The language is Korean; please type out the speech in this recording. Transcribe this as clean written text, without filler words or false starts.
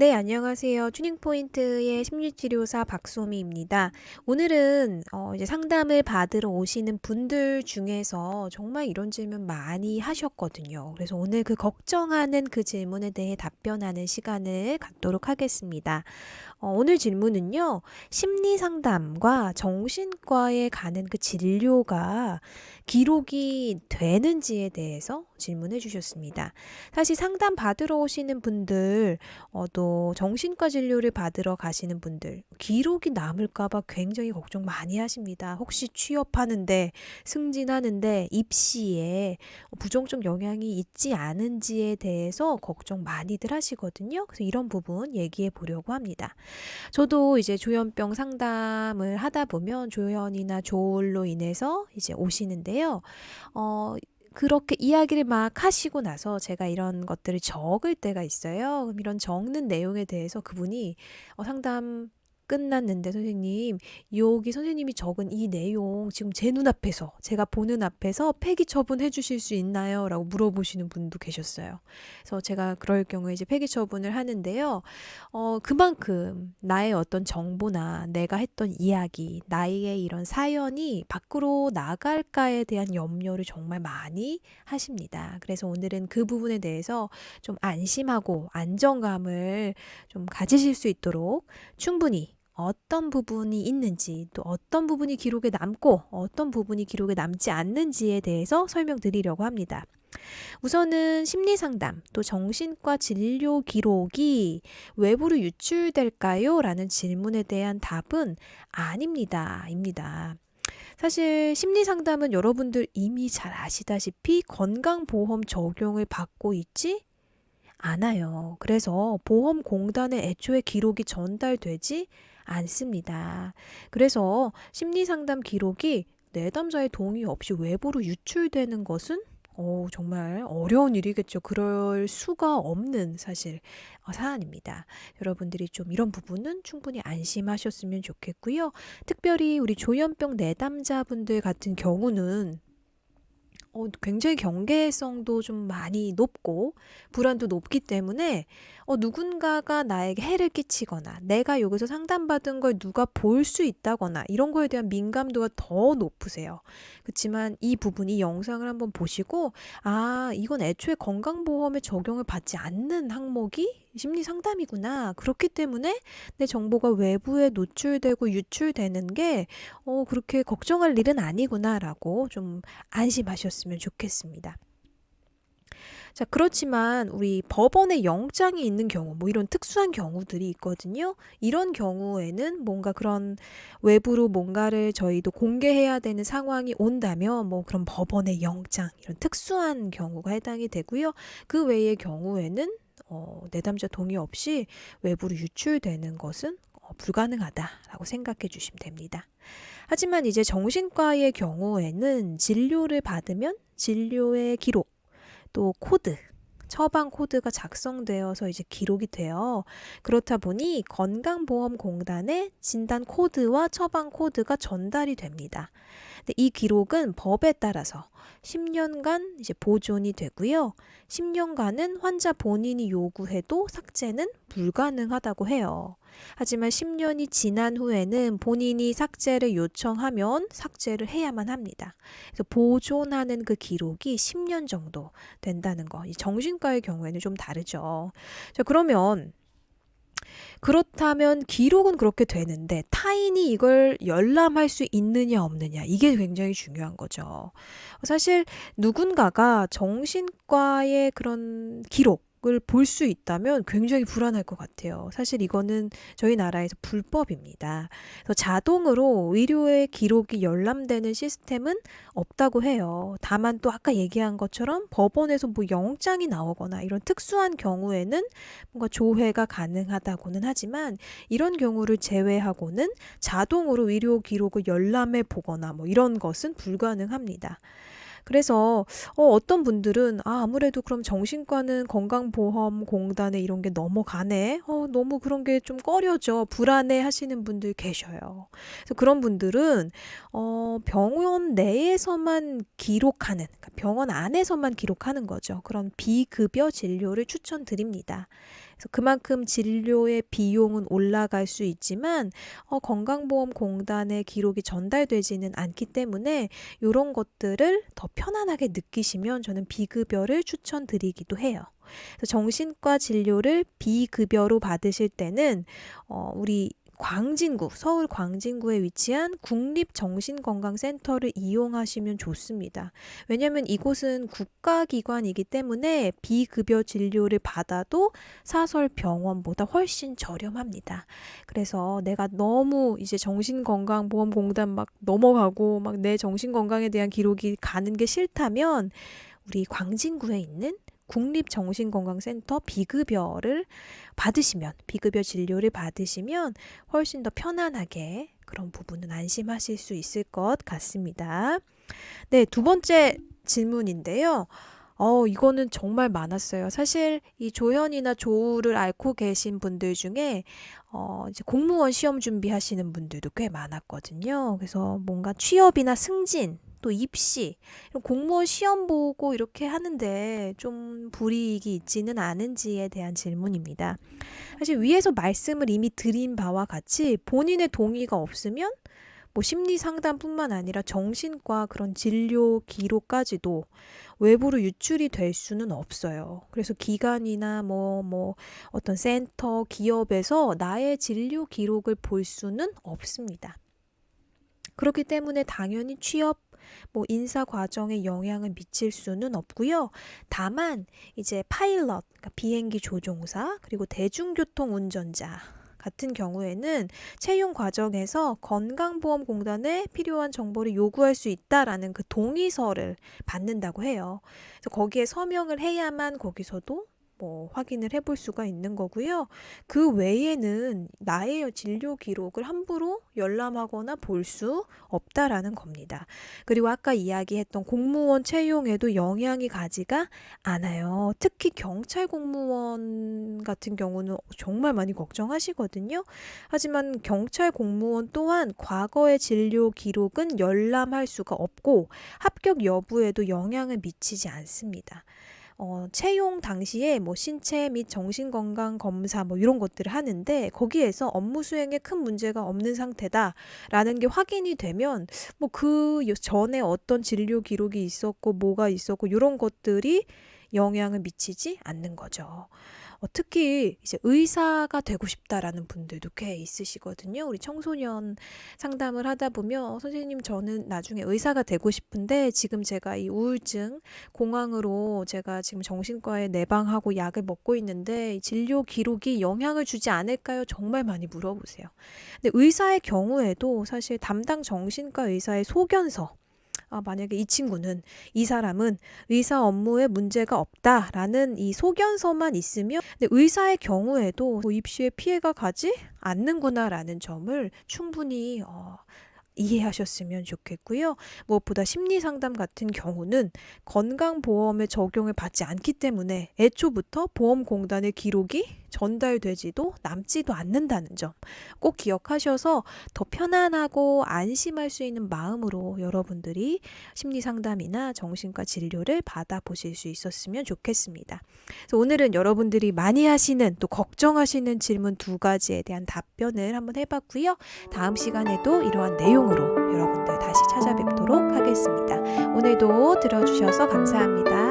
네, 안녕하세요. 튜닝포인트의 심리치료사 박소미입니다. 오늘은 이제 상담을 받으러 오시는 분들 중에서 정말 이런 질문 많이 하셨거든요. 그래서 오늘 그 걱정하는 그 질문에 대해 답변하는 시간을 갖도록 하겠습니다. 오늘 질문은요, 심리 상담과 정신과에 가는 그 진료가 기록이 되는지에 대해서 질문해 주셨습니다. 사실 상담 받으러 오시는 분들, 또 정신과 진료를 받으러 가시는 분들, 기록이 남을까봐 굉장히 걱정 많이 하십니다. 혹시 취업하는데, 승진하는데, 입시에 부정적 영향이 있지 않은지에 대해서 걱정 많이들 하시거든요. 그래서 이런 부분 얘기해 보려고 합니다. 저도 이제 조현병 상담을 하다 보면 조현이나 조울로 인해서 이제 오시는데요. 그렇게 이야기를 막 하시고 나서 제가 이런 것들을 적을 때가 있어요. 그럼 이런 적는 내용에 대해서 그분이 상담 끝났는데 선생님, 여기 선생님이 적은 이 내용 지금 제 눈앞에서, 제가 보는 앞에서 폐기 처분해 주실 수 있나요? 라고 물어보시는 분도 계셨어요. 그래서 제가 그럴 경우에 이제 폐기 처분을 하는데요. 그만큼 나의 어떤 정보나 내가 했던 이야기, 나의 이런 사연이 밖으로 나갈까에 대한 염려를 정말 많이 하십니다. 그래서 오늘은 그 부분에 대해서 좀 안심하고 안정감을 좀 가지실 수 있도록 충분히 어떤 부분이 있는지, 또 어떤 부분이 기록에 남고 어떤 부분이 기록에 남지 않는지에 대해서 설명드리려고 합니다. 우선은 심리상담 또 정신과 진료 기록이 외부로 유출될까요? 라는 질문에 대한 답은 아닙니다. 입니다. 사실 심리상담은 여러분들 이미 잘 아시다시피 건강보험 적용을 받고 있지 않아요. 그래서 보험공단에 애초에 기록이 전달되지 않습니다. 그래서 심리상담 기록이 내담자의 동의 없이 외부로 유출되는 것은 정말 어려운 일이겠죠. 그럴 수가 없는 사실 사안입니다. 여러분들이 좀 이런 부분은 충분히 안심하셨으면 좋겠고요. 특별히 우리 조현병 내담자분들 같은 경우는 굉장히 경계성도 좀 많이 높고 불안도 높기 때문에 누군가가 나에게 해를 끼치거나 내가 여기서 상담받은 걸 누가 볼 수 있다거나 이런 거에 대한 민감도가 더 높으세요. 그렇지만 이 부분, 이 영상을 한번 보시고 이건 애초에 건강보험에 적용을 받지 않는 항목이 심리 상담이구나. 그렇기 때문에 내 정보가 외부에 노출되고 유출되는 게 그렇게 걱정할 일은 아니구나라고 좀 안심하셨으면 좋겠습니다. 자, 그렇지만 우리 법원에 영장이 있는 경우, 뭐 이런 특수한 경우들이 있거든요. 이런 경우에는 뭔가 그런 외부로 뭔가를 저희도 공개해야 되는 상황이 온다면 뭐 그런 법원의 영장, 이런 특수한 경우가 해당이 되고요. 그 외의 경우에는 내담자 동의 없이 외부로 유출되는 것은 불가능하다라고 생각해 주시면 됩니다. 하지만 이제 정신과의 경우에는 진료를 받으면 진료의 기록, 또 코드, 처방 코드가 작성되어서 이제 기록이 돼요. 그렇다 보니 건강보험공단에 진단 코드와 처방 코드가 전달이 됩니다. 근데 이 기록은 법에 따라서 10년간 이제 보존이 되고요. 10년간은 환자 본인이 요구해도 삭제는 불가능하다고 해요. 하지만 10년이 지난 후에는 본인이 삭제를 요청하면 삭제를 해야만 합니다. 그래서 보존하는 그 기록이 10년 정도 된다는 거. 이 정신과의 경우에는 좀 다르죠. 자, 그렇다면 기록은 그렇게 되는데 타인이 이걸 열람할 수 있느냐 없느냐 이게 굉장히 중요한 거죠. 사실 누군가가 정신과의 그런 기록을 볼 수 있다면 굉장히 불안할 것 같아요. 사실 이거는 저희 나라에서 불법입니다. 그래서 자동으로 의료의 기록이 열람되는 시스템은 없다고 해요. 다만 또 아까 얘기한 것처럼 법원에서 뭐 영장이 나오거나 이런 특수한 경우에는 뭔가 조회가 가능하다고는 하지만 이런 경우를 제외하고는 자동으로 의료 기록을 열람해 보거나 뭐 이런 것은 불가능합니다. 그래서 어떤 분들은 아무래도 그럼 정신과는 건강보험공단에 이런 게 넘어가네. 너무 그런 게 좀 꺼려져. 불안해 하시는 분들 계셔요. 그래서 그런 분들은 병원 내에서만 기록하는, 그러니까 병원 안에서만 기록하는 거죠. 그런 비급여 진료를 추천드립니다. 그래서 그만큼 진료의 비용은 올라갈 수 있지만 건강보험공단의 기록이 전달되지는 않기 때문에 요런 것들을 더 편안하게 느끼시면 저는 비급여를 추천드리기도 해요. 그래서 정신과 진료를 비급여로 받으실 때는 우리 광진구, 서울 광진구에 위치한 국립정신건강센터를 이용하시면 좋습니다. 왜냐하면 이곳은 국가기관이기 때문에 비급여 진료를 받아도 사설병원보다 훨씬 저렴합니다. 그래서 내가 너무 이제 정신건강보험공단 막 넘어가고 막 내 정신건강에 대한 기록이 가는 게 싫다면 우리 광진구에 있는 국립정신건강센터 비급여 진료를 받으시면 훨씬 더 편안하게 그런 부분은 안심하실 수 있을 것 같습니다. 네, 두 번째 질문인데요. 이거는 정말 많았어요. 사실 이 조현이나 조우를 앓고 계신 분들 중에 이제 공무원 시험 준비하시는 분들도 꽤 많았거든요. 그래서 뭔가 취업이나 승진, 또 입시, 공무원 시험 보고 이렇게 하는데 좀 불이익이 있지는 않은지에 대한 질문입니다. 사실 위에서 말씀을 이미 드린 바와 같이 본인의 동의가 없으면 뭐 심리 상담뿐만 아니라 정신과 그런 진료 기록까지도 외부로 유출이 될 수는 없어요. 그래서 기관이나 뭐 어떤 센터, 기업에서 나의 진료 기록을 볼 수는 없습니다. 그렇기 때문에 당연히 취업, 뭐 인사 과정에 영향을 미칠 수는 없고요. 다만 이제 파일럿, 그러니까 비행기 조종사, 그리고 대중교통 운전자 같은 경우에는 채용 과정에서 건강보험공단에 필요한 정보를 요구할 수 있다라는 그 동의서를 받는다고 해요. 그래서 거기에 서명을 해야만 거기서도 뭐 확인을 해볼 수가 있는 거고요. 그 외에는 나의 진료 기록을 함부로 열람하거나 볼 수 없다라는 겁니다. 그리고 아까 이야기했던 공무원 채용에도 영향이 가지가 않아요. 특히 경찰 공무원 같은 경우는 정말 많이 걱정하시거든요. 하지만 경찰 공무원 또한 과거의 진료 기록은 열람할 수가 없고 합격 여부에도 영향을 미치지 않습니다. 채용 당시에 뭐 신체 및 정신건강 검사 뭐 이런 것들을 하는데 거기에서 업무 수행에 큰 문제가 없는 상태다라는 게 확인이 되면 뭐 그 전에 어떤 진료 기록이 있었고 뭐가 있었고 이런 것들이 영향을 미치지 않는 거죠. 특히 이제 의사가 되고 싶다라는 분들도 꽤 있으시거든요. 우리 청소년 상담을 하다 보면 선생님 저는 나중에 의사가 되고 싶은데 지금 제가 이 우울증 공황으로 제가 지금 정신과에 내방하고 약을 먹고 있는데 이 진료 기록이 영향을 주지 않을까요? 정말 많이 물어보세요. 근데 의사의 경우에도 사실 담당 정신과 의사의 소견서 만약에 이 사람은 의사 업무에 문제가 없다라는 이 소견서만 있으면 근데 의사의 경우에도 입시에 피해가 가지 않는구나라는 점을 충분히 이해하셨으면 좋겠고요. 무엇보다 심리상담 같은 경우는 건강보험의 적용을 받지 않기 때문에 애초부터 보험공단의 기록이 전달되지도 남지도 않는다는 점 꼭 기억하셔서 더 편안하고 안심할 수 있는 마음으로 여러분들이 심리상담이나 정신과 진료를 받아보실 수 있었으면 좋겠습니다. 그래서 오늘은 여러분들이 많이 하시는 또 걱정하시는 질문 두 가지에 대한 답변을 한번 해봤고요. 다음 시간에도 이러한 내용으로 여러분들 다시 찾아뵙도록 하겠습니다. 오늘도 들어주셔서 감사합니다.